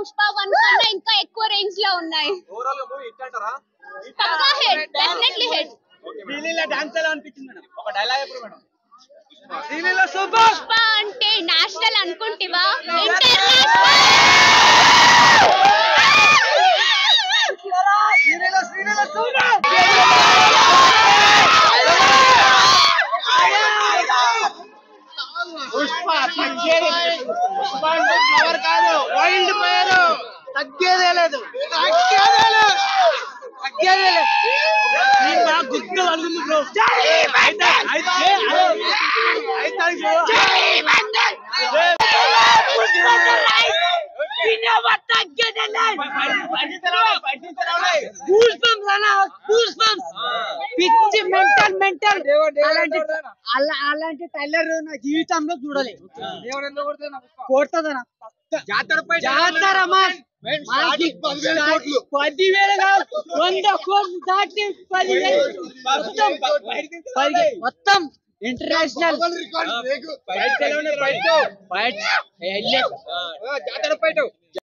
పుష్ప 1 కన్నా ఇంకా ఎక్కువ రేంజ్ లో ఉన్నాయి. ఓవరాల్ గా మూవీ హిట్ అంటారా? పక్కా hit, definitely hit. Sreeleela dance ఎలా అనిపించింది మేడం? ఒక డైలాగ్ చెప్పు మేడం. శ్రీలీల సూపర్. పుష్ప అంటే నేషనల్ అనుకుంటివా? ఇంటర్నేషనల్. శ్రీలీల సూపర్. పుష్ప తగ్గేది. పుష్ప అంటే ఫ్లవర్ కాదు, వైల్డ్ ఫైర్. తగ్గేదే లేదు. గుర్తు అల్లుంది బ్రో. పిచ్చి మెంటల్ అలాంటి టైలర్ నా జీవితంలో చూడలేదు. కొడుతుందనా జాతర 10,000 కాదు, 100 కోట్లు దాటి 10,000 మొత్తం ఇంటర్నేషనల్ జాతర ఫైట్.